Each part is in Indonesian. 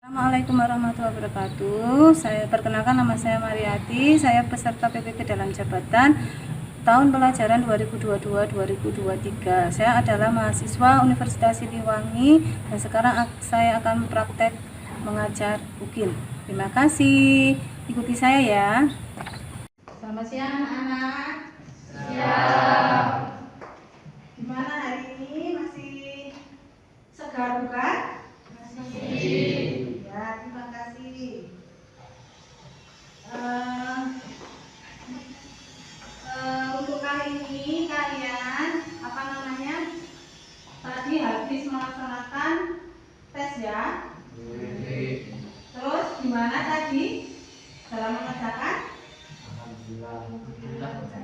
Assalamualaikum warahmatullahi wabarakatuh. Saya perkenalkan, nama saya Mariati. Saya peserta PPP dalam jabatan tahun pelajaran 2022-2023. Saya adalah mahasiswa Universitas Siliwangi dan sekarang saya akan praktek mengajar UKIN. Terima kasih. Ikuti saya ya. Selamat siang anak-anak. Siang. Gimana hari ini? Masih segar bukan? Masih. Ya, terima kasih. Untuk kali ini kalian tadi habis melaksanakan tes ya. Terus gimana tadi dalam mengerjakan?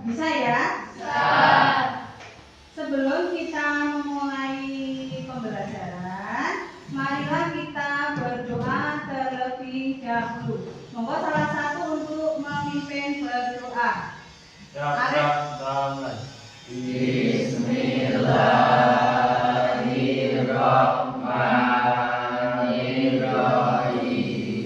Bisa ya? Bisa. Sebelum kita memulai pembelajaran, marilah kita berdoa terlebih dahulu. Monggo salah satu untuk memimpin berdoa. Bismillahirrahmanirrahim.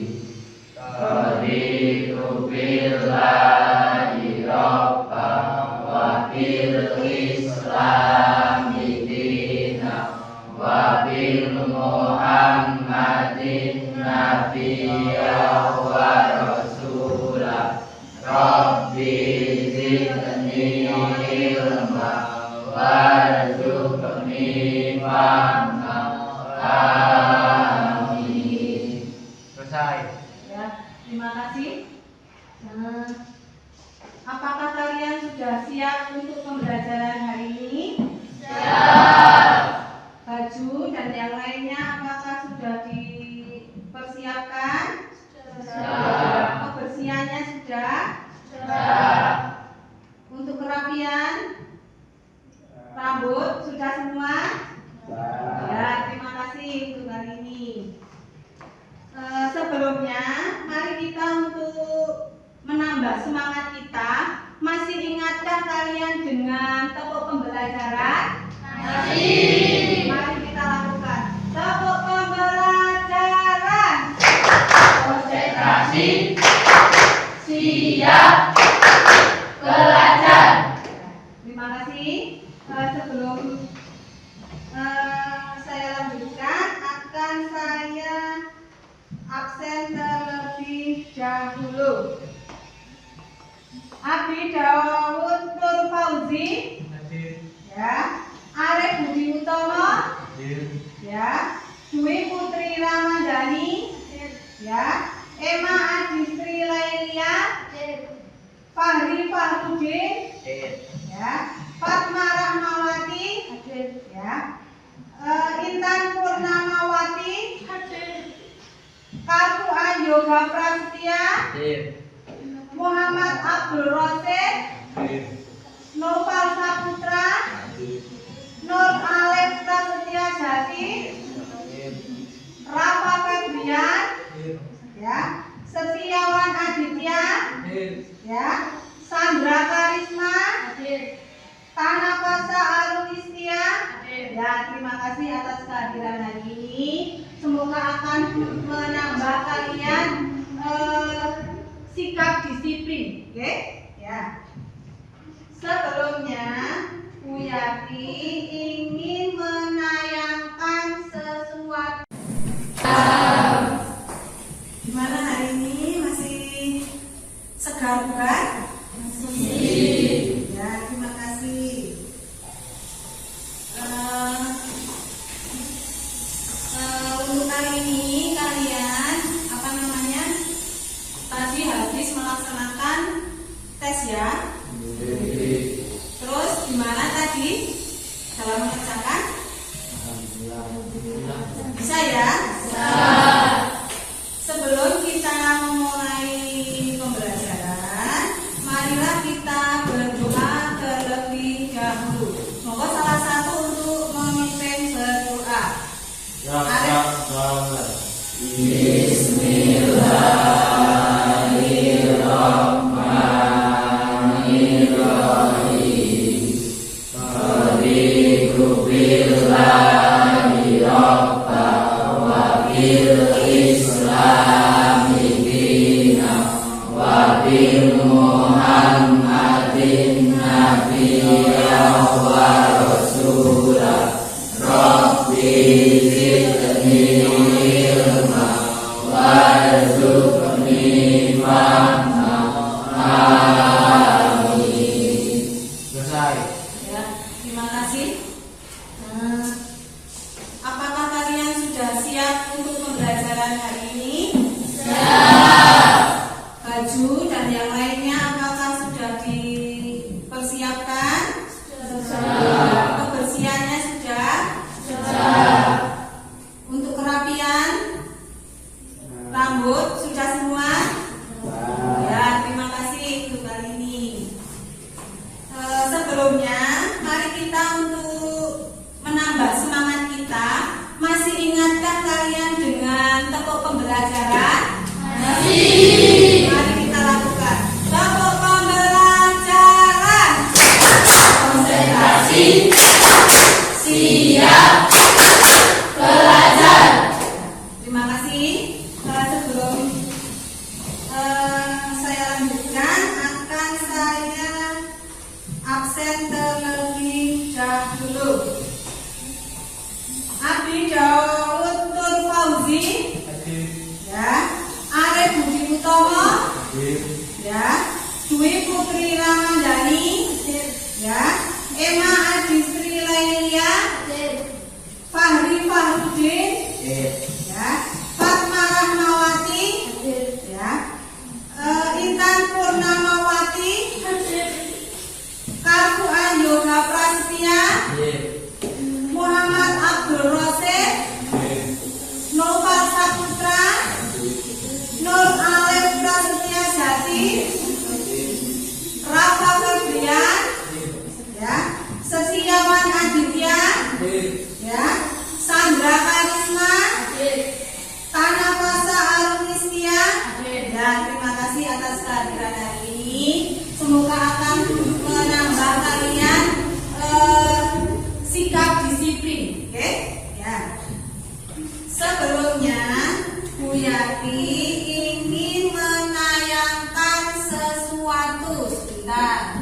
Raditu billahi rabban wa bil islami dinan wa bil Muhammadin nabiyyan wa rasulah. Rabbi zidni ilma warzuqni fahma. Amin. Selesai. Ya, terima kasih. Apakah kalian sudah siap untuk pembelajaran hari ini? Siap. Baju dan yang lainnya apakah sudah dipersiapkan? Siap. Kebersihannya sudah? Siap. Untuk kerapian rambut sudah semua? Ya, terima kasih untuk hari ini. Sebelumnya, mari kita untuk menambah semangat kita. Masih ingatkah kalian dengan tepuk pembelajaran? Masih. Mari kita lakukan tepuk pembelajaran. Konsentrasi. Siap. Belajar. Terima kasih. Sebelum saya lanjutkan, akan saya absen terlebih dahulu. Abi Daud Nur Fauzi, ya. Arif Budi Utomo, ya. Dwi Putri Ramadhani, ya. Emma Adistri Lailia, Fahri Fahrudin, ya. Fatma Rahmawati, ya. Intan Purnamawati, Kartu Ayoga Prasetya, Muhammad Abdul Rosid, Noval Saputra, Nur Alif Prasetya Jati, Rafa Febrian, ya. Setiawan Aditya, ya. Sandra Karisma, Tanapasa Arulistia, ya. Terima kasih atas kehadiran hari ini. Semoga akan menambah kalian sikap disiplin, oke? Ya. Sebelumnya, Bu Yati ingin menayangkan sesuatu. Gimana hari ini? Masih segar bukan? Masih. Ya, terima kasih. Untuk kali ini kalian tadi habis melaksanakan tes ya. Terus gimana tadi dalam Selesai. Ya, terima kasih. Apakah kalian sudah siap untuk pembelajaran hari ini? Baju dan yang lainnya apakah sudah dipersiapkan? Kebersihannya sudah? Untuk kerapian rambut sudah semua? Ya, terima kasih untuk kali ini. Sebelumnya, mari kita untuk menambah semangat kita. Masih ingatkah kalian dengan tepuk pembelajaran? Masih. Mari kita lakukan tepuk pembelajaran. Konsentrasi. Siap. Belajar. Terima kasih. Sebelum saya lanjutkan, akan saya absen terlebih dahulu. Abdi Daud Tur Fauzi, ya. Arif Budi Utomo, ya. Dwi Putri Ramandani, ya. Emma Adi Sri Lailia, Fahri Fahrudin, ya. Fatma Rahmawati, ya. Intan Purnamawati, Kartu Ayoga Prasetya, Muhammad Abdul Rosid, Noval Saputra, Nur Alif Prasetya Jati, Rafa Febrian, ya. Setiawan Aditya, ya. Sandra Karisma, Tanapasa Arunistia, ya. Terima kasih atas kehadiran hari ini. Semoga akan menambah kalian sikap disiplin, oke? Ya. Sebelumnya, Bu Yati ingin menayangkan sesuatu. Sebentar.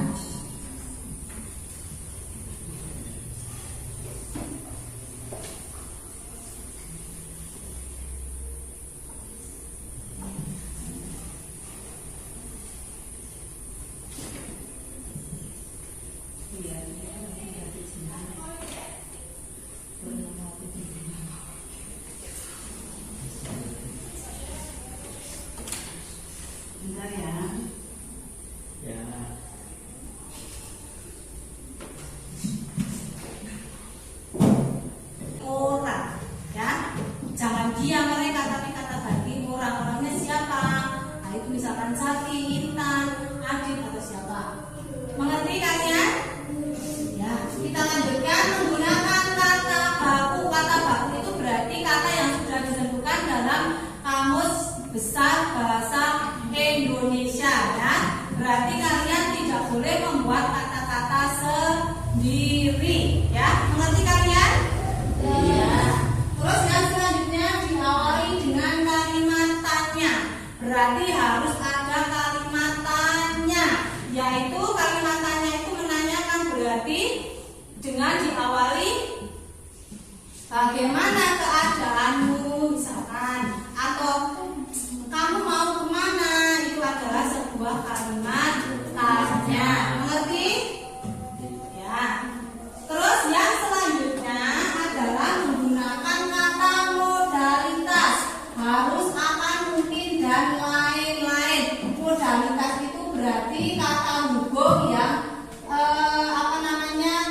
Bentar ya. Orang, ya. Jangan diam mereka, tapi kata bagi orang-orangnya siapa? Nah, itu misalkan Sati, Intan, Adit atau siapa? Mengerti kalian? Ya, kita lanjutkan menggunakan kata baku. Kata baku itu berarti kata yang sudah ditentukan dalam kamus besar bahasa Indonesia, ya. Berarti kalian tidak boleh membuat kata-kata sendiri, ya. Mengerti kalian? Ya. Terus yang selanjutnya diawali dengan kalimat tanya. Berarti harus ada kalimat tanya, yaitu kalimat tanya itu menanyakan, berarti dengan diawali bagaimana keadaanmu misalkan, atau kamu mau kemana, itu adalah sebuah kalimat tanya. Mengerti? Ya. Terus yang selanjutnya adalah menggunakan kata modalitas. Harus, akan, mungkin, dan lain-lain. Modalitas itu berarti kata hubung yang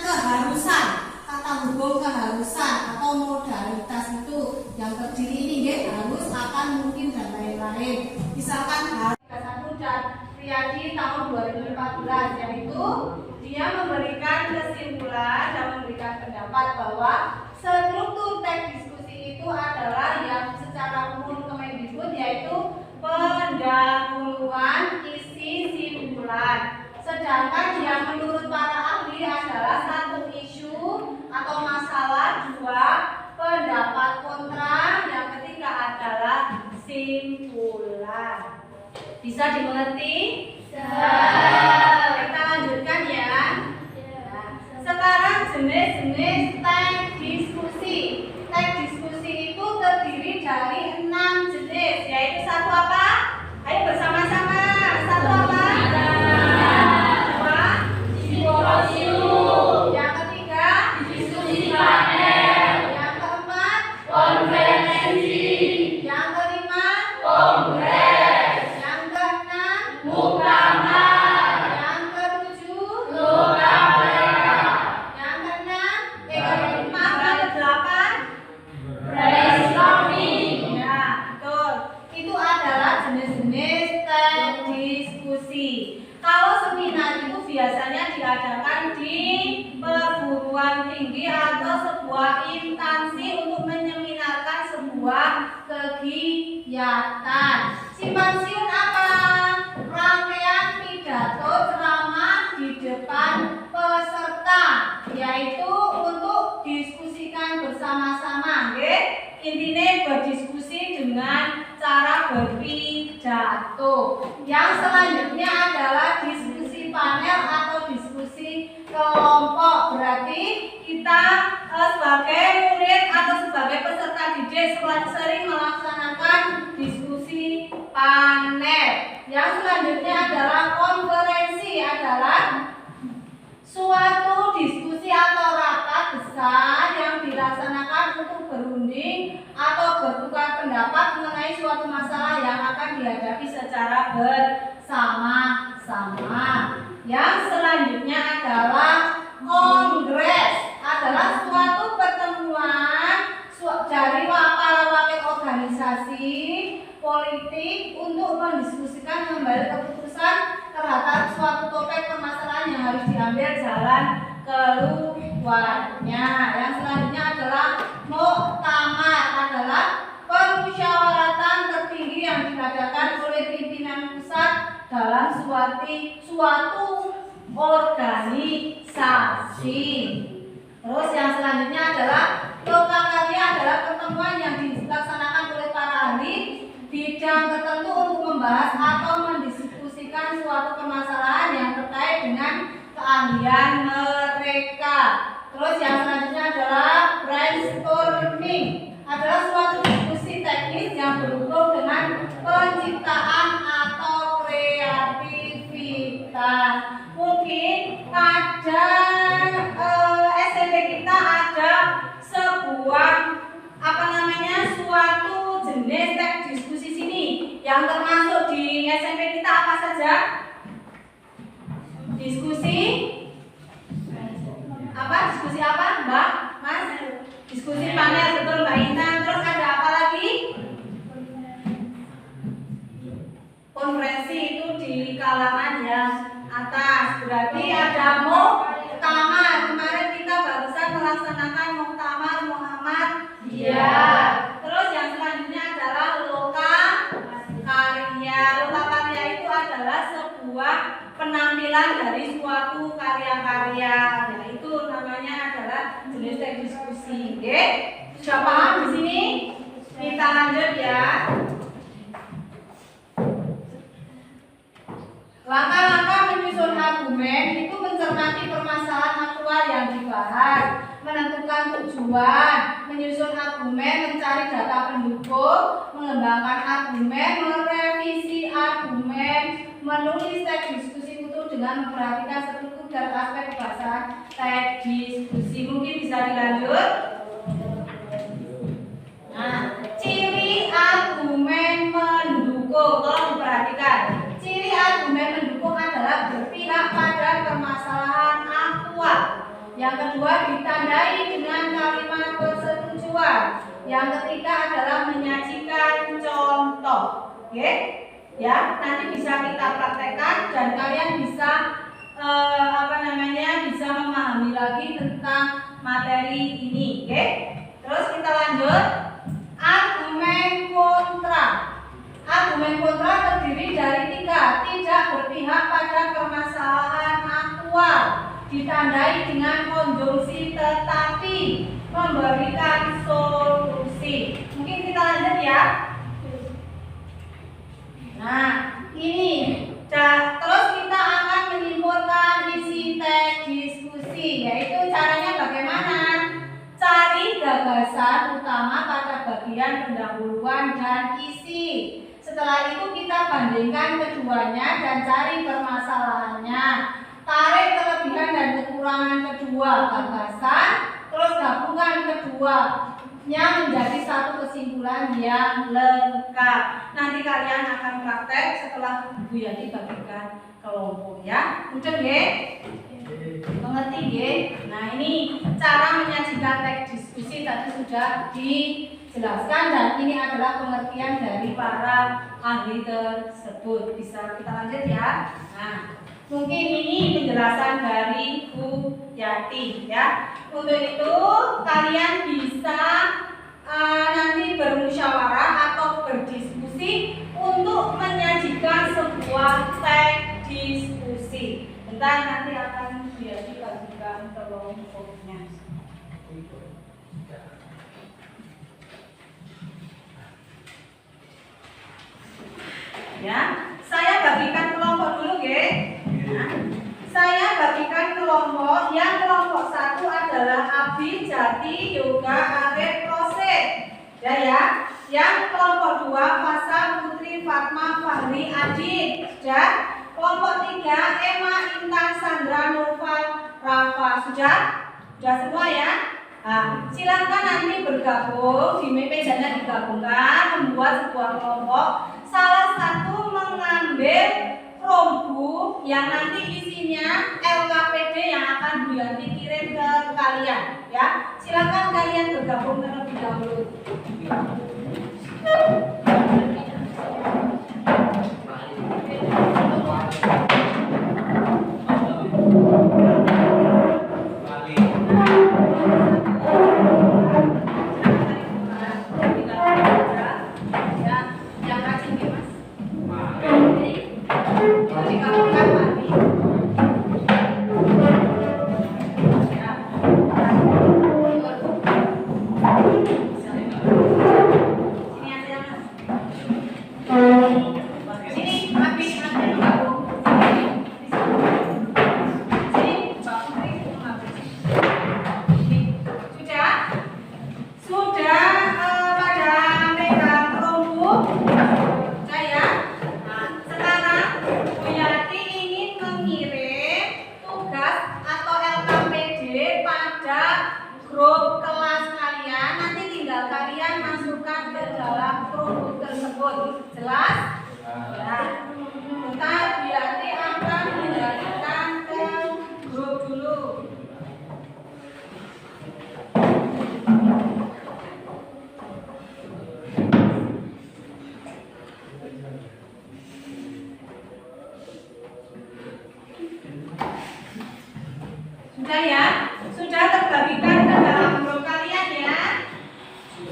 keharusan. Kata hubung keharusan atau modalitas itu yang terdiri ini harus, akan, mungkin, dan lain-lain. Misalkan hari 31 dan Riyadi tahun 2014, yaitu dia memberikan kesimpulan dan memberikan pendapat bahwa struktur teks diskusi itu adalah yang secara umum Kemendikbud, yaitu pendahuluan, isi, simpulan. Sedangkan yang menurut para ahli adalah satu isu atau masalah, dua pendapat kontra, yang ketiga adalah simpulan. Bisa dimengerti? Kita lanjutkan sebuah instansi untuk menyeminarkan sebuah kegiatan. Simpansiun apa? Rangkaian pidato ceramah di depan peserta, yaitu untuk diskusikan bersama-sama, nggih. Intine berdiskusi dengan cara berpidato. Yang selanjutnya adalah diskusi panel atau diskusi kelompok. Berarti kita sebagai murid atau sebagai peserta didik sering melaksanakan diskusi panel. Yang selanjutnya adalah konferensi, adalah suatu diskusi atau rapat besar yang dilaksanakan untuk berunding atau bertukar pendapat mengenai suatu masalah yang akan dihadapi secara bersama-sama. Yang selanjutnya adalah kongres, adalah suatu pertemuan dari wakil-wakil organisasi politik untuk mendiskusikan kembali keputusan terhadap suatu topik permasalahan yang harus diambil jalan keluarnya. Yang selanjutnya adalah muktamar, adalah permusyawaratan tertinggi yang diadakan oleh pimpinan pusat dalam suatu organisasi. Terus yang selanjutnya adalah lokakarya, adalah pertemuan yang dilaksanakan oleh para ahli bidang tertentu untuk membahas atau mendiskusikan suatu permasalahan yang terkait dengan keahlian mereka. Terus yang selanjutnya adalah brainstorming, adalah suatu diskusi teknis yang berhubung dengan penciptaan atau kreativitas. Mungkin pada SMP kita ada sebuah suatu jenis teks diskusi sini yang termasuk di SMP kita apa saja? Diskusi apa, Mbak? Mas? Diskusi panel, betul Mbak Intan. Terus ada apa lagi? Konferensi itu di kalangan yang atas. Berarti ada muktamar. Kemarin kita barusan melaksanakan muktamar Muhammad. Iya. Terus yang selanjutnya adalah lokakarya. Lokakarya itu adalah sebuah penampilan dari suatu karya-karya. Yaitu namanya adalah jenis teks diskusi. Oke? Sudah paham di sini? Kita lanjut ya. Langkah-langkah menyusun argumen itu mencermati permasalahan aktual yang dibahas, menentukan tujuan, menyusun argumen, mencari data pendukung, mengembangkan argumen, merevisi argumen, menulis teks diskusi utuh dengan memperhatikan struktur dan aspek bahasa teks diskusi. Mungkin bisa dilanjut. Nah, ciri argumen mendukung, tolong diperhatikan. Ciri argumen mendukung adalah berpihak pada permasalahan aktual. Yang kedua, ditandai dengan kalimat persetujuan. Yang ketiga adalah menyajikan contoh. Oke? Ya, nanti bisa kita praktekkan dan kalian bisa bisa memahami lagi tentang materi ini. Oke? Terus kita lanjut. Argumen kontra. Argumen kontra terdiri dari 3. Tidak berpihak pada permasalahan aktual, ditandai dengan konjungsi tetapi, memberikan solusi. Mungkin kita lanjut ya. Nah, ini terus kita akan menyimpulkan isi teks diskusi, yaitu caranya bagaimana? Cari gagasan utama pada bagian pendahuluan dan isi. Setelah itu kita bandingkan keduanya dan cari permasalahannya. Tarik kelebihan dan kekurangan kedua gagasan, terus gabungkan keduanya menjadi satu kesimpulan yang lengkap. Nanti kalian akan praktek setelah Bu Yani bagikan kelompok ya. Mudah nggih? Mengerti nggih? Nah, ini cara menyajikan teks diskusi tadi sudah dijelaskan dan ini adalah pengertian dari para ahli tersebut. Bisa kita lanjut ya. Nah, mungkin ini penjelasan dari Bu Yati ya. Untuk itu kalian bisa nanti bermusyawarah atau berdiskusi untuk menyajikan sebuah teks diskusi. Bentar nanti akan dibagikan kelompoknya. Ya, saya bagikan kelompok dulu, ya. Nah, saya bagikan kelompok. Yang kelompok 1 adalah Abi, Jati, Yoga, Arif, Roset. Ya. Yang kelompok 2 Fasa, Putri, Fatma, Fahri, Adit. Sudah. Kelompok 3 Emma, Intan, Sandra, Noval, Rafa. Sudah semua ya. Nah, silakan nanti bergabung di mejanya, digabungkan membuat sebuah kelompok. Salah satu mengambil Chromebook yang nanti isinya LKPD yang akan Bu Yanti kirim ke kalian ya. Silakan kalian bergabung terlebih dahulu. Jelas? Nah, ntar Bianti akan menjadikan ke grup dulu. Sudah ya? Sudah terbagikan ke dalam grup kalian ya?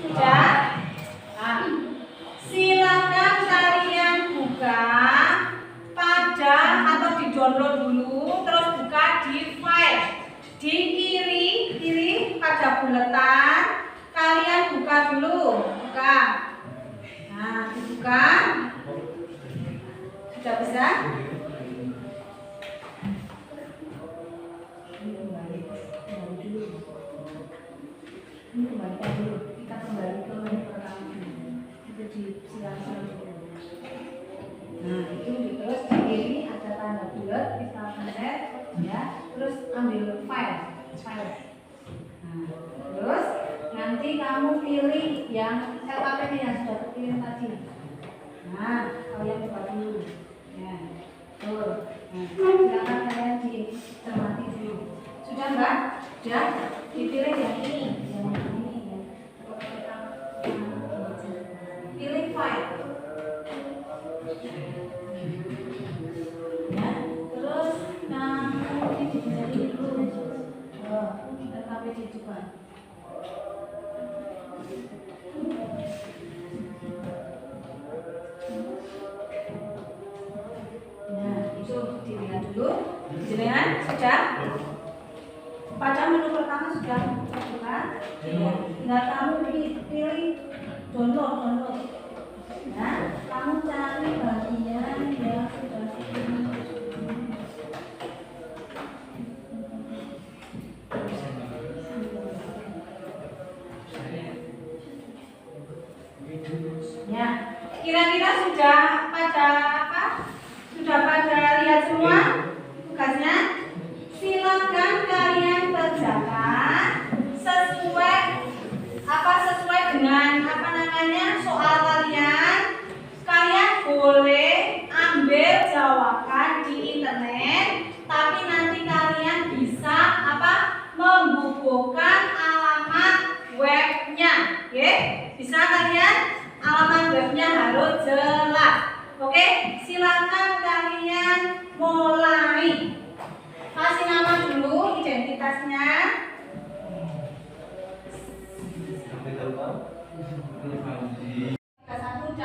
Sudah? Nah, silakan kalian buka pada atau di-download dulu, terus buka di file. Di kiri pada buletan, kalian buka dulu. Buka. Nah, dibuka. Sudah bisa? Kembalikan dulu. Kita kembali ke menu pertama. Itu di silang-silang. Nah, itu terus di kiri ada tanda bulat, kita pencet ya. Terus ambil file. Nah, terus nanti kamu pilih yang LKPD yang sudah terpilih tadi. Nah, kalian buka dulu. Ya. Tuh. Nah, silakan kalian dicermati dulu. Sudah, Mbak? Sudah? Dipilih yang ini. Pilih file ya, terus kamu jadi dulu LKPD juga. Nah, itu dilihat dulu. Jenengan sudah pada menu pertama sudah buka ya. Tinggal kamu pilih download. Nah, kamu cari bagian yang sudah ya. Kira-kira sudah pada apa? Sudah pada lihat semua tugasnya? Silakan kalian kerjakan sesuai dengan soal kalian. Kalian boleh ambil jawaban di internet, tapi nanti kalian bisa membukukan alamat webnya, oke? Bisa kalian? Alamat webnya harus jelas. Oke, silakan kalian mulai. Kasih nama dulu, identitas kertasnya. Satu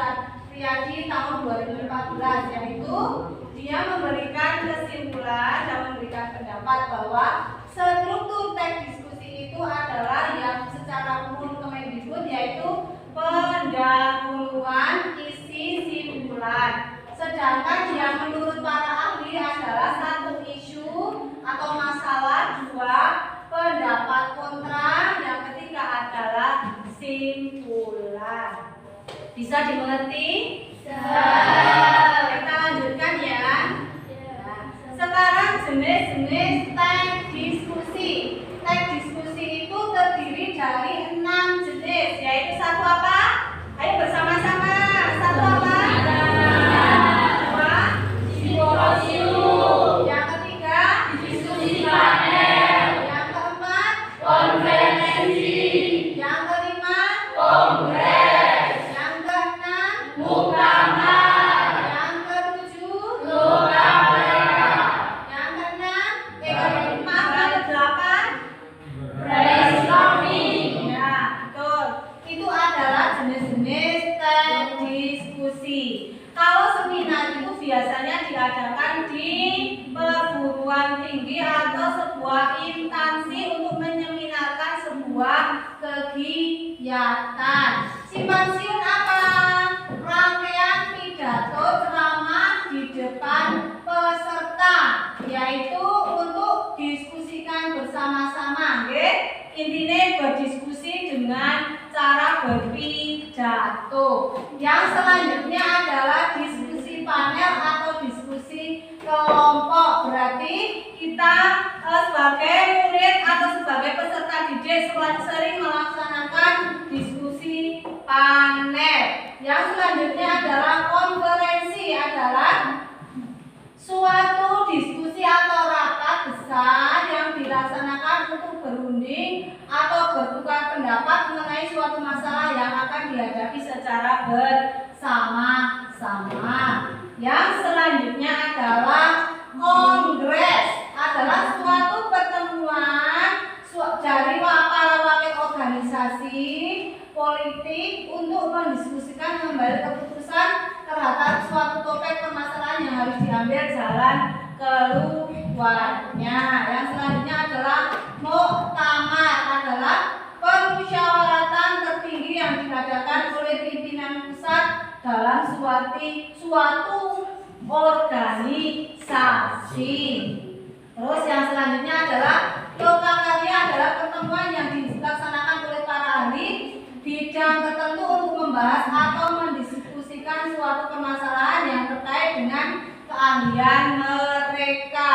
Riyadi tahun 2014, yaitu dia memberikan kesimpulan dan memberikan pendapat bahwa struktur teks diskusi itu adalah yang secara umum Kemendikbud, yaitu pendahuluan, isi, simpulan. Sedangkan yang menurut para ahli adalah satu isu atau masalah, dua pendapat kontra, yang ketiga adalah simpulan. Bisa dimengerti? Kita lanjutkan ya. Sekarang jenis-jenis teks diskusi. Teks diskusi itu terdiri dari 6 jenis, yaitu satu apa? Ayo bersama-sama. Satu apa? Dua, simposium. Yang ketiga, diskusi panel. Yang keempat, konferensi. Yang kelima, kongres. Yang keenam, muktamar. Yang ketujuh, lokaprea. Yang keenam, maaf, yang kedelapan, brainstorming. Ya, betul. Itu adalah jenis-jenis teks diskusi. Kalau seminar itu biasanya diadakan di perguruan tinggi atau sebuah instansi untuk menyeminarkan sebuah kegiatan. Simposium apa? Rangkaian pidato ceramah di depan peserta, yaitu untuk diskusikan bersama-sama, nggih. Intinya berdiskusi dengan cara berpidato. Yang selanjutnya adalah diskusi panel atau diskusi kelompok. Berarti kita sebagai murid atau sebagai peserta didik sering melaksanakan diskusi panel. Yang selanjutnya adalah konferensi, adalah suatu diskusi atau rapat besar yang dilaksanakan untuk berunding atau bertukar pendapat mengenai suatu masalah yang akan dihadapi secara bersama-sama. Yang selanjutnya adalah kongres, adalah suatu pertemuan dari para wakil organisasi politik untuk mendiskusikan kembali keputusan terhadap suatu topik permasalahan yang harus diambil jalan keluarnya. Yang selanjutnya adalah muktamar, adalah permusyawaratan tertinggi yang diadakan oleh pimpinan pusat dalam suatu organisasi. Terus yang selanjutnya adalah lokakarya, adalah pertemuan yang dilaksanakan oleh para ahli bidang tertentu untuk membahas atau mendiskusikan suatu permasalahan yang terkait dengan keahlian mereka.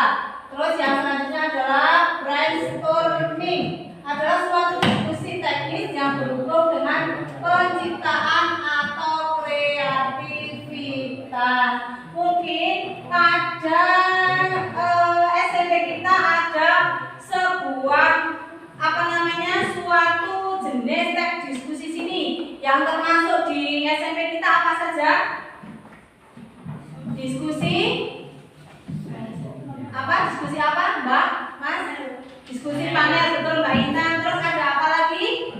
Terus yang selanjutnya adalah brainstorming, adalah suatu diskusi teknis yang berhubung dengan penciptaan atau kreativitas. Mungkin pada SMP kita ada sebuah suatu jenis teks diskusi sini yang termasuk di SMP kita apa saja? Diskusi apa, Mbak? Mas? Diskusi panel, betul Mbak Intan. Terus ada apa lagi?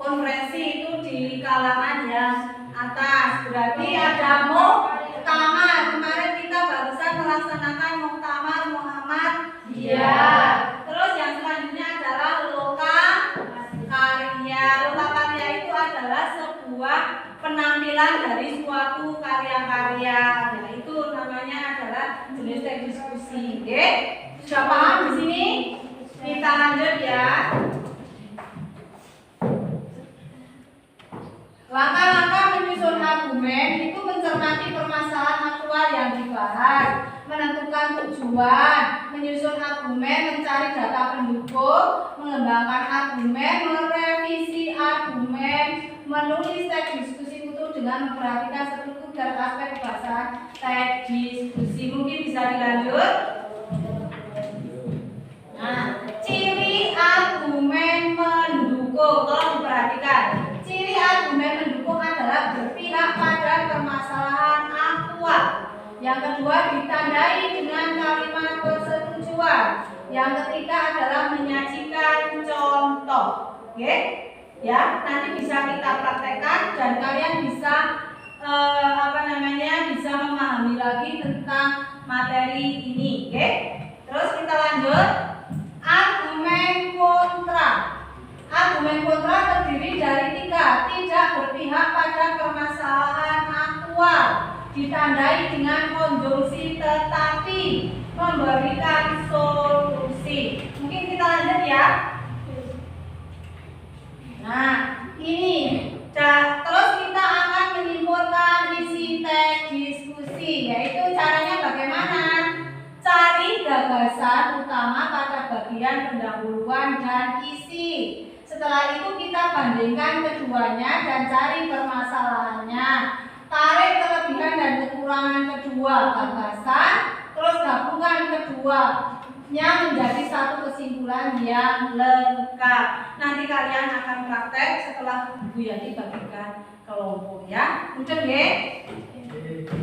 Konferensi itu di kalangan yang atas. Berarti ada muktamar. Kemarin kita barusan melaksanakan muktamar Muhammad. Iya. Terus yang selanjutnya adalah lokakarya. Lokakarya itu adalah sebuah penampilan dari suatu karya-karya. Nah, itu namanya adalah jenis teks diskusi. Oke? Sudah paham di sini? Kita lanjut ya. Langkah-langkah menyusun argumen itu mencermati permasalahan aktual yang dibahas, menentukan tujuan, menyusun argumen, mencari data pendukung, mengembangkan argumen, merevisi argumen, menulis teks diskusi utuh dengan memperhatikan struktur dan aspek bahasa teks diskusi. Mungkin bisa dilanjut. Nah, ciri argumen mendukung, tolong diperhatikan. Ciri argumen mendukung adalah berpihak pada permasalahan aktual. Yang kedua, ditandai dengan kalimat persetujuan. Yang ketiga adalah menyajikan contoh. Oke? Ya, nanti bisa kita praktekkan dan kalian bisa bisa memahami lagi tentang materi ini. Oke? Terus kita lanjut. Argumen kontra. Argumen kontra terdiri dari 3. Tidak berpihak pada permasalahan aktual, ditandai dengan konjungsi tetapi, memberikan solusi. Mungkin kita lanjut ya. Nah, ini terus kita akan menyimpulkan isi teks diskusi, yaitu caranya bagaimana? Cari gagasan utama pada bagian pendahuluan dan isi. Setelah itu kita bandingkan keduanya dan cari permasalahannya. Tarik kelebihan dan kekurangan kedua gagasan, terus gabungkan keduanya menjadi satu kesimpulan yang lengkap. Nanti kalian akan praktek setelah Bu Yani bagikan kelompok ya. Mudah ya?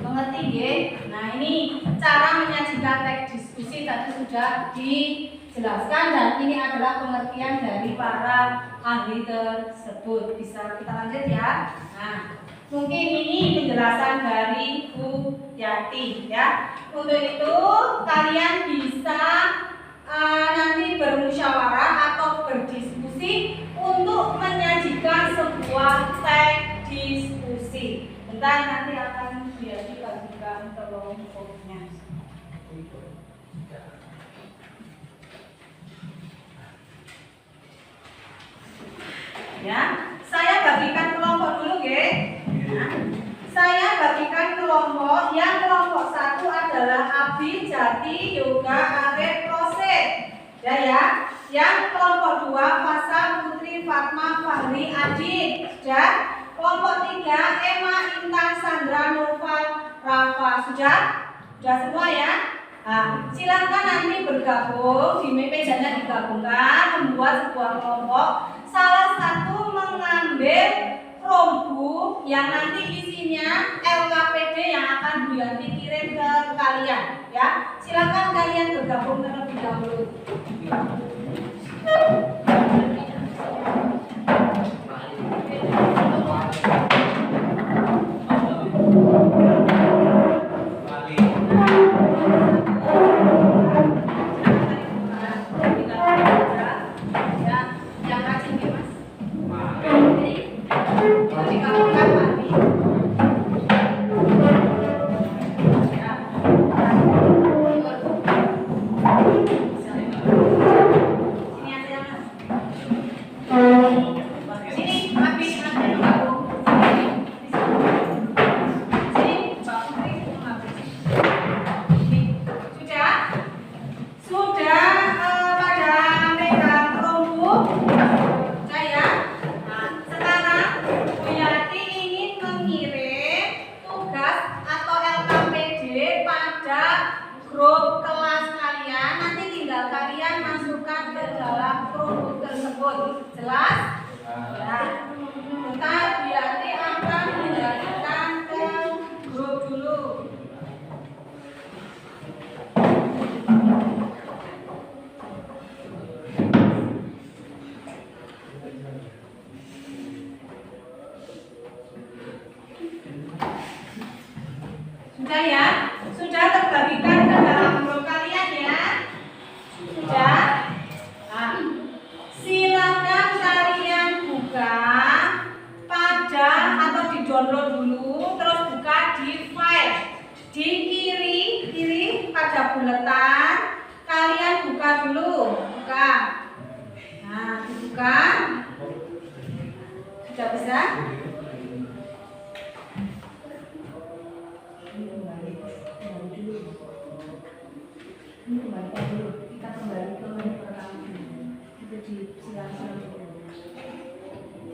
Mengerti ya? Nah, ini cara menyajikan teks diskusi tadi sudah dijelaskan dan ini adalah pengertian dari para ahli tersebut. Bisa kita lanjut ya. Nah, mungkin ini penjelasan dari Bu Yati ya. Untuk itu kalian bisa nanti bermusyawarah atau berdiskusi untuk menyajikan sebuah teks diskusi. Bentar nanti akan dibagikan kelompoknya. Ya, saya bagikan kelompok dulu, ya. Nah, saya bagikan kelompok. Yang kelompok 1 adalah Abi, Jati, Yoga, Arif, Roset. Ya. Yang kelompok 2 Fasa, Putri, Fatma, Fahri, Adit. Sudah. Kelompok 3 Emma, Intan, Sandra, Noval, Rafa. Sudah semua ya. Nah, silakan nanti bergabung di mejanya digabungkan membuat sebuah kelompok. Salah satu mengambil rombook yang nanti isinya LKPD yang akan Bu Yanti kirim ke kalian ya. Silakan kalian bergabung terlebih dahulu. Sudah ya? Sudah terbagikan ke dalam grup kalian ya? Sudah? Nah, silakan kalian buka pada atau di-download dulu, terus buka di file. Di kiri pada buletan, kalian buka dulu. Buka. Nah, dibuka. Sudah bisa? Kita kembali ke menu pertama itu di silang-silang.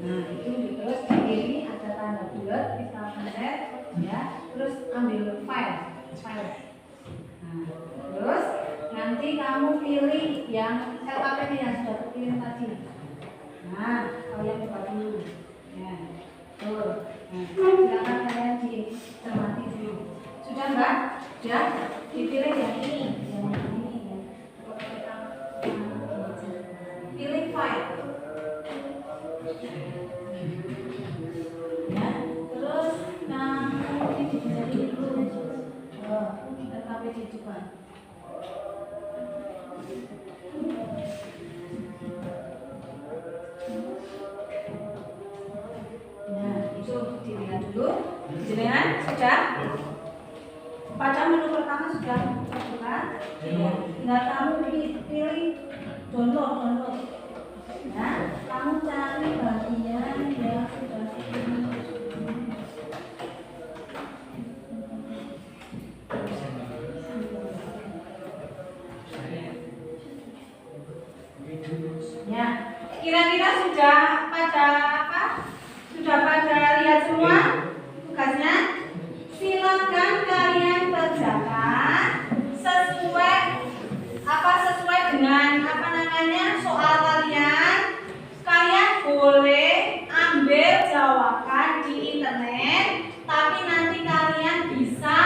Nah, itu terus di kiri ada tanda bulat, kita pencet ya, terus ambil file. Nah, terus nanti kamu pilih yang LKPD yang sudah terpilih tadi. Nah, kalian buka dulu ya. Tuh. Nah, silakan kalian dicermati dulu. Sudah Mbak? Sudah? Dipilih yang ini. sudah? Pada menu pertama sudah terbuka. Ya. Tinggal kamu pilih download. Ya, kamu cari bagian yang sudah ya, kira-kira sudah pada apa? Sudah pada lihat semua tugasnya? Silakan kalian kerjakan sesuai dengan soal kalian. Kalian boleh ambil jawaban di internet, tapi nanti kalian bisa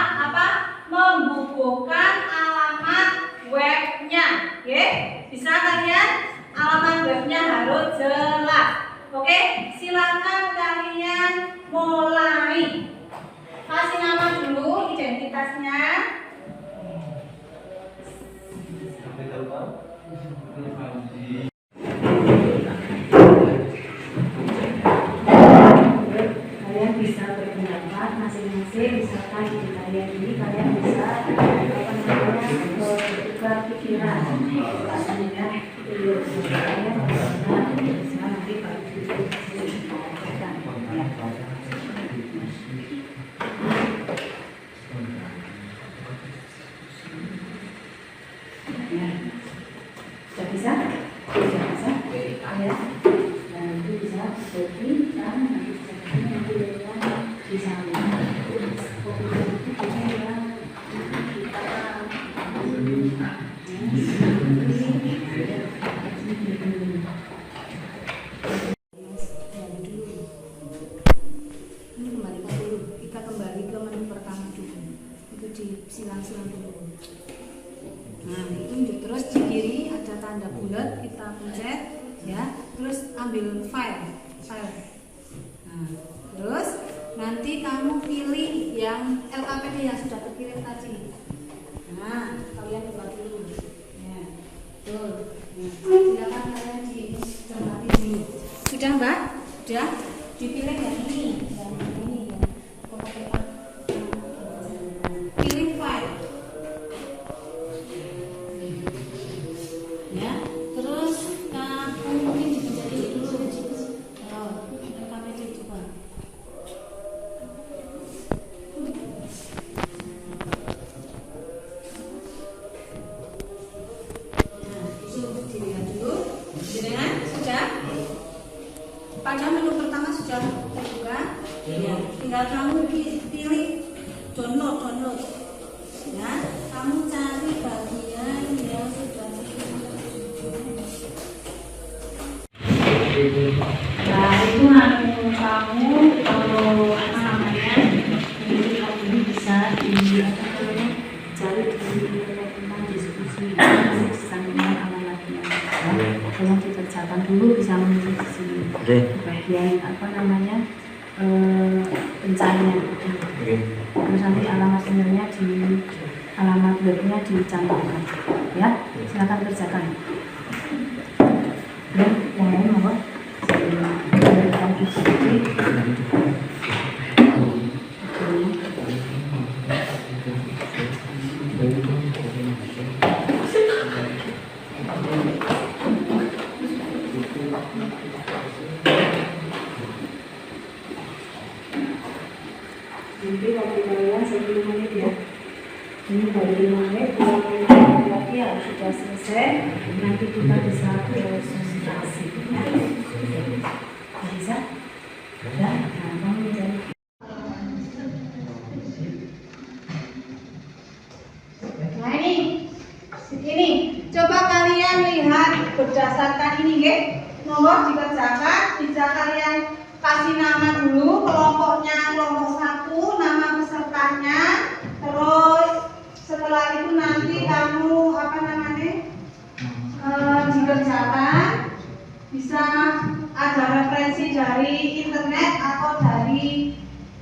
membukukan alamat webnya, oke? Bisa kalian? Alamat webnya harus jelas. Oke, silakan kalian mulai. Kasih nama dulu identitasnya. Kalian bisa berpendapat masing-masing, misalkan di kalian ini kalian bisa bertukar pikiran. Pastinya video kalian bisa nanti sudah bisa? Sudah bisa? Ya. Dan itu bisa kopi dan nanti bisa kita kembali ke menu pertama dulu. Itu disilang-silang dulu. Nah, itu terus di kiri ada tanda bulat, kita pencet ya. Terus ambil file. Nah, terus nanti kamu pilih yang LKPD yang sudah terkirim tadi. Nah, kalian buka dulu. Ya. Betul. Nah, silakan kalian dicermati dulu. Sudah, Mbak? Sudah? Dipilih yang ini. Pilih file. Ya, terus kamu mungkin dipencet dulu. LKPD coba. Nah, itu dilihat dulu. Dengan sudah. Pada menu pertama sudah terbuka. Ya, tinggal kamu pilih download. Ya, kamu cari bagian yang sudah. Nah, itu kamu kalau jadi kamu ini bisa cari di tentang diskusi dengan alamatnya. Tolong dikerjakan dulu, bisa menulis di sini. Bagian pencarian. Terus nanti alamat emailnya alamat webnya dicantumkan. Ya, silakan kerjakan. Dan yang lain apa? Nanti waktu kalian 10 menit ya. Ini baru 5 menit, 2 menit lagi harus sudah selesai. Nanti kita bisa presentasi. Ya. Bisa? Ya. Nah, kamu mencari. Nah ini, coba kalian lihat berdasarkan ini, ya. Nomor dikerjakan, bisa kalian kasih nama dulu, kelompoknya kelompok 1, nama pesertanya, terus setelah itu nanti kamu dikerjakan, bisa ada referensi dari internet atau dari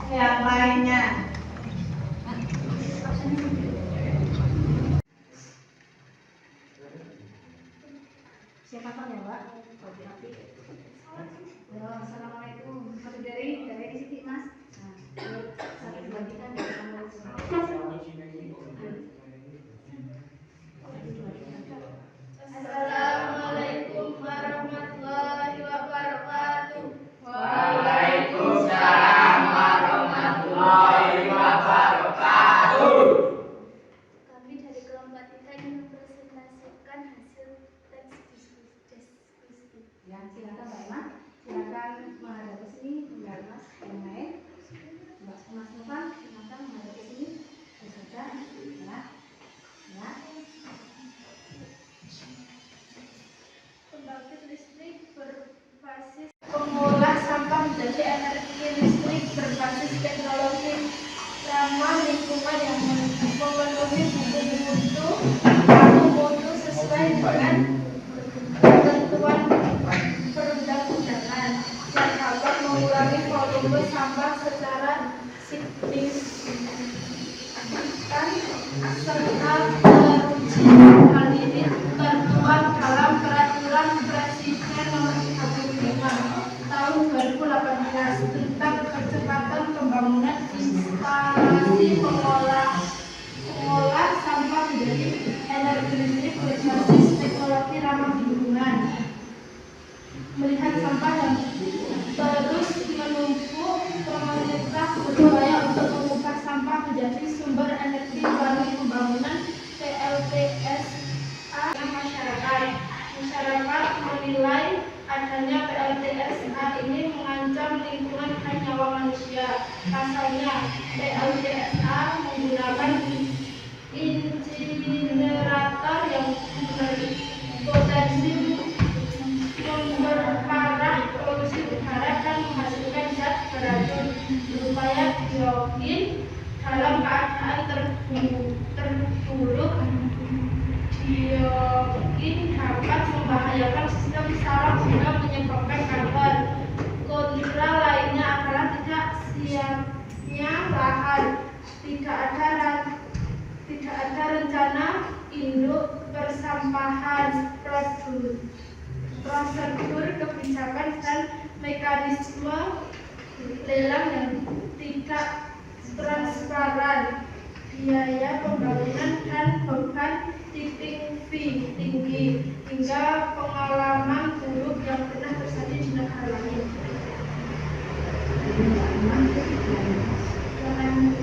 yang lainnya. Siapa ya, Mbak? Assalamualaikum. Dari Siti, Mas. Nah, satu dibagikan. dengan ketentuan perundang-undangan yang dapat mengurangi volume sampah secara signifikan serta teruji. Hal ini tertuang dalam Peraturan Presiden Nomor 35 Tahun 2018 tentang percepatan pembangunan instalasi pengolah sampah menjadi energi listrik berbasis teknologi ramah lingkungan. Melihat sampah yang terus menumpuk, pemerintah berupaya untuk mengubah sampah menjadi sumber energi melalui pembangunan PLTSA yang masyarakat. Masyarakat menilai adanya PLTSA ini mengancam lingkungan dan nyawa manusia. Pasalnya, PLTSA menggunakan insinerator yang berpotensi memperparah polusi udara dan menghasilkan zat beracun. Berupaya diokin dalam keadaan terburuk, diokin dapat membahayakan sistem saraf hingga menyebabkan kanker. Kontra lainnya adalah tidak siapnya lahan, tidak ada rencana induk persampahan, prosedur kebijakan dan mekanisme lelang yang tidak transparan, biaya pembangunan dan beban tipping fee tinggi, hingga pengalaman buruk yang pernah terjadi di negara lain.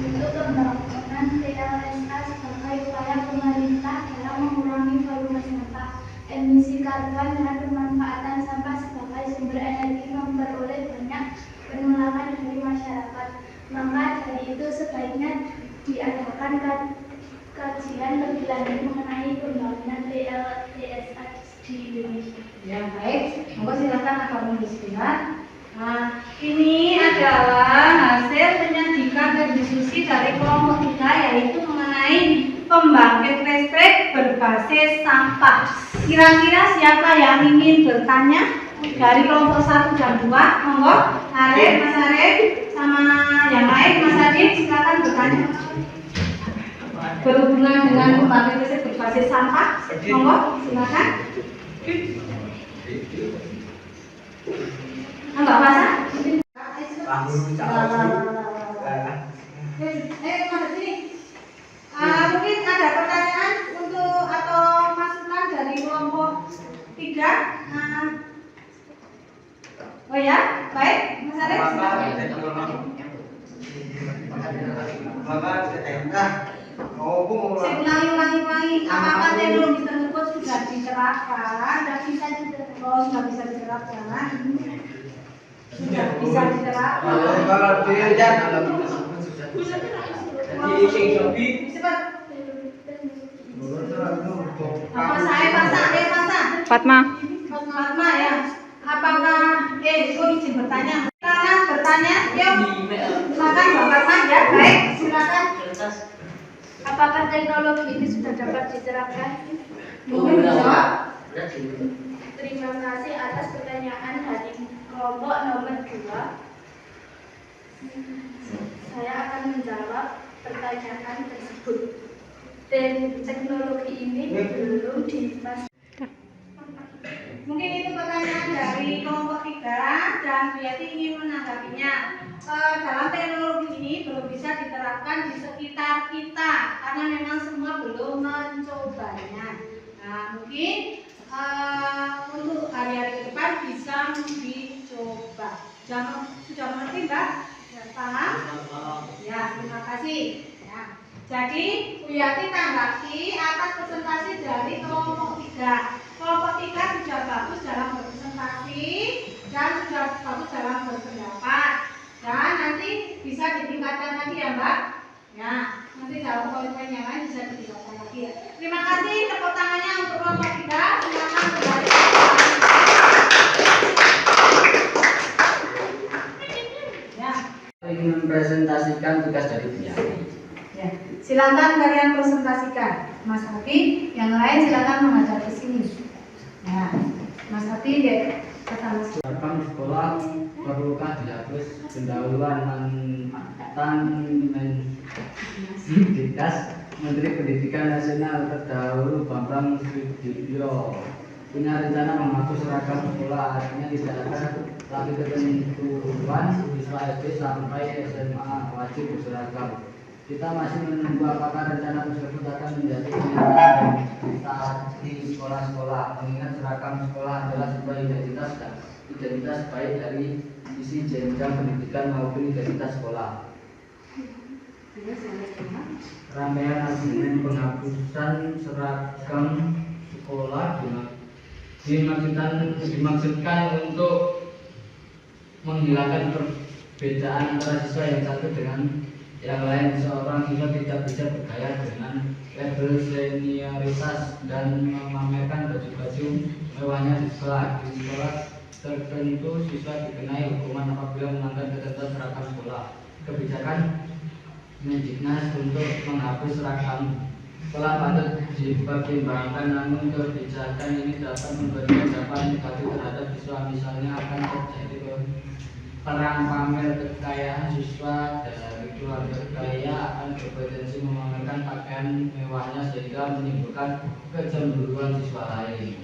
Untuk pembangunan PLTSA sebagai upaya pemerintah dalam mengurangi volume sampah, emisi karbon dan pemanfaatan sampah sebagai sumber energi memperoleh banyak penolakan dari masyarakat. Maka dari itu sebaiknya diadakan kajian lebih lanjut mengenai pembangunan PLTSA di Indonesia. Ya, baik. Monggo silakan Akak Mendiskusikan. Nah, ini adalah hasil penyajikan dan diskusi dari kelompok 3, yaitu mengenai pembangkit listrik berbasis sampah. Kira-kira siapa yang ingin bertanya dari kelompok 1 dan 2? Monggo, Arif, Mas Arif, sama yang lain, Mas Adit, silakan bertanya. Berhubungan dengan pembangkit listrik berbasis sampah, monggo, silakan. Mbak Fasa? Mungkin ada pertanyaan untuk atau masukan dari kelompok 3. Oh ya, baik, Mas Arif. Saya ulangi. Apakah teknologi tersebut sudah diterapkan? Sudah bisa diterapkan. Sudah bisa diterapkan. Cepat. Apa saya Fasa? Fatma. Fatma ya. Apakah izin bertanya? Silakan bertanya. Yuk. Silakan Mbak Fatma ya. Baik, silakan. Apakah teknologi ini sudah dapat diterapkan? Mungkin dijawab. Terima kasih atas pertanyaan dari kelompok nomor 2. Saya akan menjawab pertanyaan tersebut. Teknologi ini belum dipastikan. Mungkin itu pertanyaan dari kelompok 3 dan Bu Yati ingin menanggapinya. Dalam teknologi ini belum bisa diterapkan di sekitar kita karena memang semua belum mencobanya. Nah, mungkin untuk hari-hari ke depan bisa dicoba. Sudah mengerti, Mbak? Sudah paham? Ya, terima kasih. Ya. Jadi, Bu Yati tanggapi atas presentasi dari kelompok 3. Kelompok 3 sudah bagus dalam berpresentasi dan sudah bagus dalam berpendapat. Dan nanti bisa ditingkatkan lagi ya, Mbak. Ya, nanti dalam poin-poin yang lain bisa ditingkatkan lagi ya. Terima kasih, tepuk tangannya untuk kelompok 3. Silakan kembali. Ya. Ingin mempresentasikan tugas dari Bu Yati. Ya, silakan kalian presentasikan, Mas Hafi. Yang lain silakan menghadap ke sini. sini. Ya, Mas Ati deh kata Mas. Seragam sekolah perlukah dihapus pendahuluan mantan Dinas Menteri Pendidikan Nasional terdahulu Bambang Sudibyo punya rencana menghapus seragam sekolah, artinya tidak ada lagi ketentuan siswa SD sampai SMA wajib berseragam. Kita masih menunggu apakah rencana tersebut akan menjadi kenyataan dan ditaati di sekolah-sekolah, mengingat seragam sekolah adalah sebuah identitas baik dari sisi jenjang pendidikan maupun identitas sekolah. Rangkaian argumen penghapusan seragam sekolah dimaksudkan untuk menghilangkan perbedaan antara siswa yang satu dengan yang lain. Seorang siswa tidak bisa bergaya dengan label senioritas dan memamerkan baju-baju mewahnya di sekolah. Di sekolah tertentu siswa dikenai hukuman apabila melanggar ketentuan seragam sekolah. Kebijakan Mendiknas untuk menghapus seragam sekolah patut dipertimbangkan, namun kebijakan ini dapat memberikan dampak negatif terhadap siswa. Misalnya akan terjadi perang pamer kekayaan siswa dari keluarga kaya akan berpotensi memamerkan pakaian mewahnya sehingga menimbulkan kecemburuan siswa lain.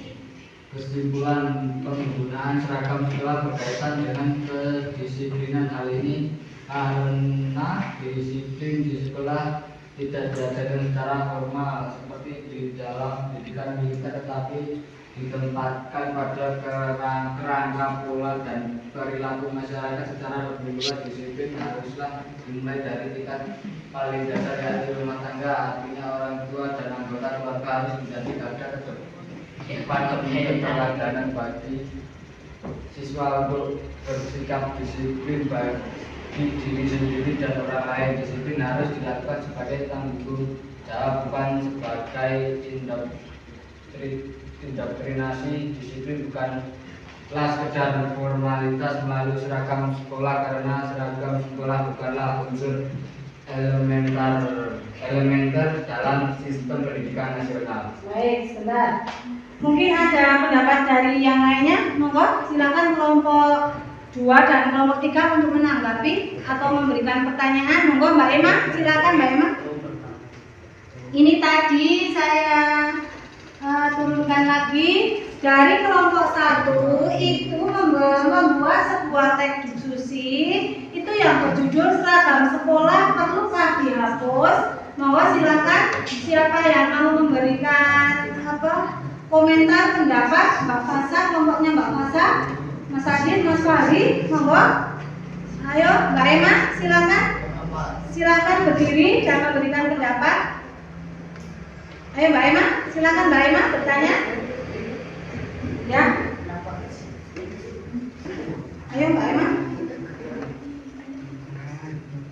Kesimpulan, penggunaan seragam sekolah berkaitan dengan kedisiplinan. Hal ini karena disiplin di sekolah tidak diajarkan secara formal seperti di dalam pendidikan militer, tetapi ditempatkan pada kerangka pola dan perilaku masyarakat secara lebih luas. Disiplin haruslah dimulai dari tingkat paling dasar, yaitu rumah tangga, artinya orang tua dan anggota keluarga harus menjadi garda terdepan keteladanan bagi siswa untuk bersikap disiplin bagi diri sendiri dan orang lain. Disiplin harus dilakukan sebagai tanggung jawab, bukan sebagai indoktrinasi. Disiplin bukanlah sekedar formalitas melalui seragam sekolah, karena seragam sekolah bukanlah unsur elementer dalam sistem pendidikan nasional. Baik, sebentar. Mungkin ada pendapat dari yang lainnya, monggo silakan kelompok 2 dan kelompok 3 untuk menanggapi atau memberikan pertanyaan. Monggo Mbak Emma, silakan Mbak Emma. Ini tadi saya turunkan lagi dari kelompok 1 itu membuat sebuah teks diskusi itu yang berjudul seragam sekolah perlukah dihapus. Monggo silakan, siapa yang mau memberikan komentar pendapat. Mbak Fasa, kelompoknya Mbak Fasa, Mas Adin, Mas Fahri, monggo. Ayo Mbak Emma, silakan berdiri dan memberikan pendapat. Ayo Mbak Emma, silakan Mbak Emma bertanya. Ya. Ayo Mbak Emma.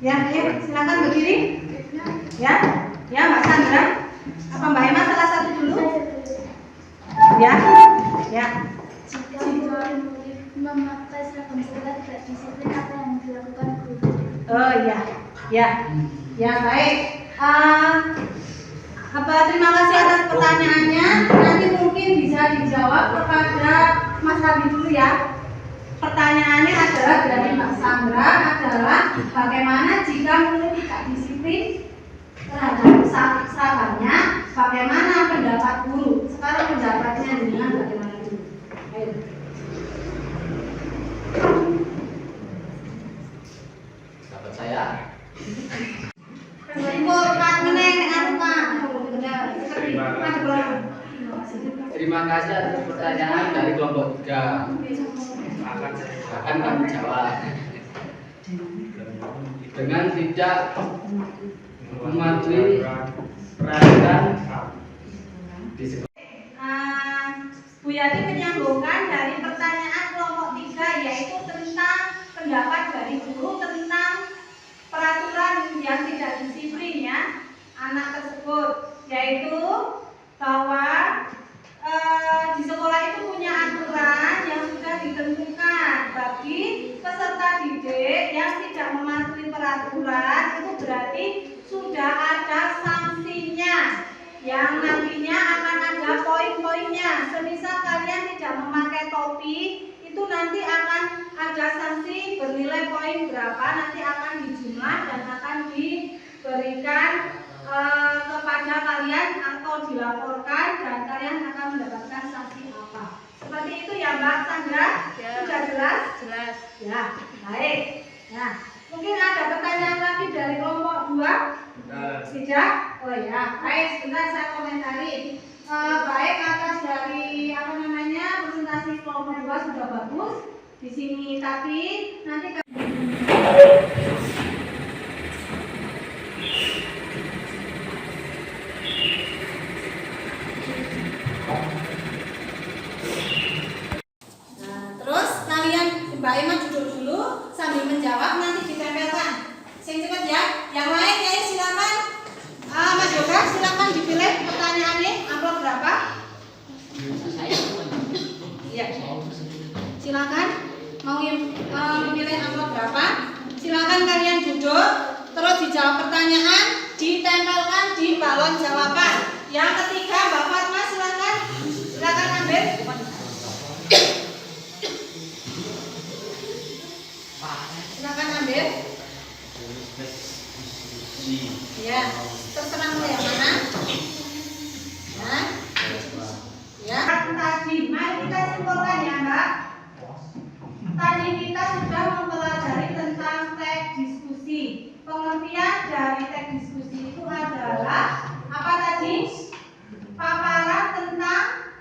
Ya, ayo silakan berdiri. Ya, ya Mbak Sandra. Apa Mbak Emma salah satu dulu? Ya, ya. Jika murid memakai seragam sekolah tidak disiplin, apa yang dilakukan guru? Oh iya, ya, ya baik. Terima kasih atas pertanyaannya. Nanti mungkin bisa dijawab kepada Mas Abi dulu ya. Pertanyaannya adalah dari Mbak Sandra adalah bagaimana jika murid tidak disiplin terhadap seragamnya, bagaimana pendapat guru? Sekarang pendapatnya dengan bagaimana dulu? Ayo. Dapat saya. Terima kasih atas pertanyaan dari kelompok 3. Akan kami jawab dengan tidak mematuhi peraturan di sekolah. Bu Yati menyambungkan dari pertanyaan kelompok 3, yaitu tentang pendapat dari guru tentang peraturan yang tidak disiplin ya anak tersebut, yaitu bahwa di sekolah itu punya aturan yang sudah ditentukan bagi peserta didik yang tidak mematuhi peraturan. Itu berarti sudah ada sanksinya yang nantinya akan ada poin-poin poinnya. Semisal kalian tidak memakai topi, itu nanti akan ada sanksi bernilai poin berapa, nanti akan dijumlah dan akan diberikan kepada kalian atau dilaporkan dan kalian akan mendapatkan sanksi apa. Seperti itu ya Mbak Sandra? Ya. Sudah jelas? Jelas. Ya, baik. Nah, mungkin ada pertanyaan lagi dari kelompok 2? Tidak? Oh ya, baik. Sebentar saya komentari. Baik, atas dari presentasi kelompok 2 sudah bagus. Di sini tapi nanti terus kalian Mbak Emma duduk dulu sambil menjawab, nanti ditempelkan. Sing cepet ya. Yang lain ya silakan. Mas Yoga silakan dipilih pertanyaannya. Amplop berapa? Iya. Silakan. Mau memilih amplop berapa? Silakan kalian duduk. Terus dijawab pertanyaan, ditempelkan di balon jawaban. Yang ketiga Mbak Fatma silakan. Silakan ambil. Silakan ambil. Ya, terserah mau yang mana. Ya. Tadi, mari kita simpulkan ya Mbak. Tadi kita sudah mempelajari tentang teks diskusi. Pengertian dari teks diskusi itu adalah apa tadi? Paparan tentang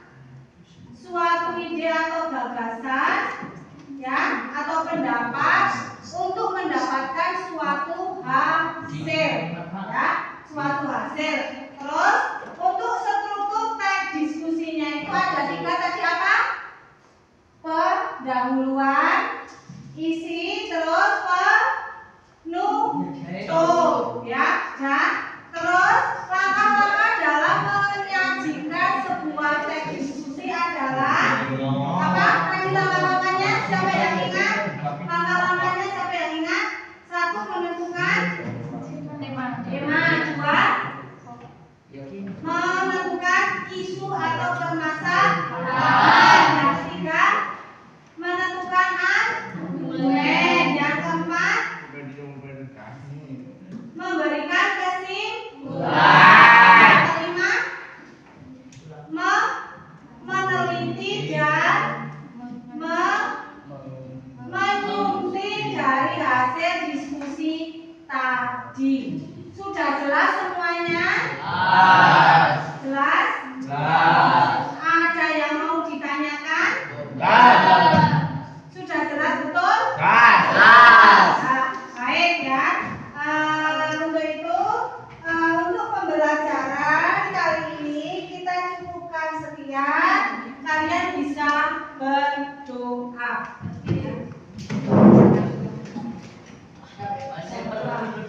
suatu ide atau gagasan, ya, atau pendapat untuk mendapatkan suatu hasil, ya, suatu hasil. Terus untuk struktur teks diskusinya itu ada 3 tadi apa? Pendahuluan, isi, terus penutup, ya, dan terus langkah-langkah dalam menyajikan sebuah teks diskusi adalah apa? Tadi langkah-langkahnya siapa yang ingat? Langkah-langkahnya siapa yang ingat? 1 menentukan tema, 2 menentukan isu atau permasalahan, yang 3 menentukan argumen, yang 4 memberikan kesimpulan, yang 5 meneliti dan menyuntik dari hasil diskusi tadi. Sudah jelas semuanya? Jelas? Ada yang mau ditanyakan? Sudah jelas betul? Baik ya. Untuk itu, untuk pembelajaran kali ini kita cukupkan sekian. Kalian bisa berdoa.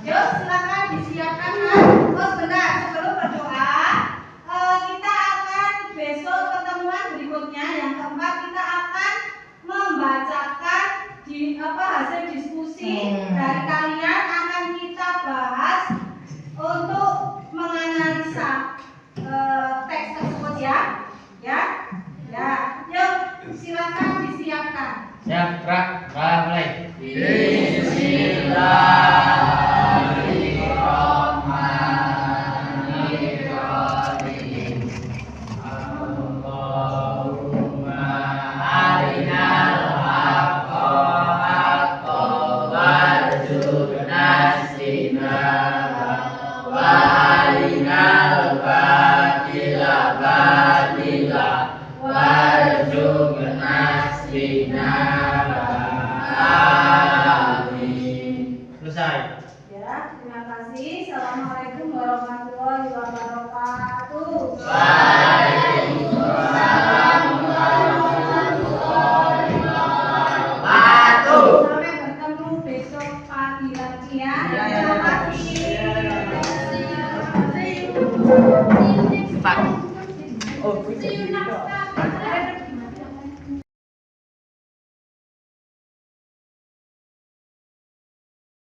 Yuk silakan disiapkan. Oh sebentar, sebelum berdoa kita akan besok pertemuan berikutnya yang keempat kita akan membacakan hasil diskusi dari kalian, akan kita bahas untuk menganalisa teks tersebut ya. Yuk silakan disiapkan. Siap, mulai. Bismillahirrahmanirrahim. Allahumma arinal haqqa haqqan warzuqna istinabahu wa arinal batila batila warzuqna istinabahu.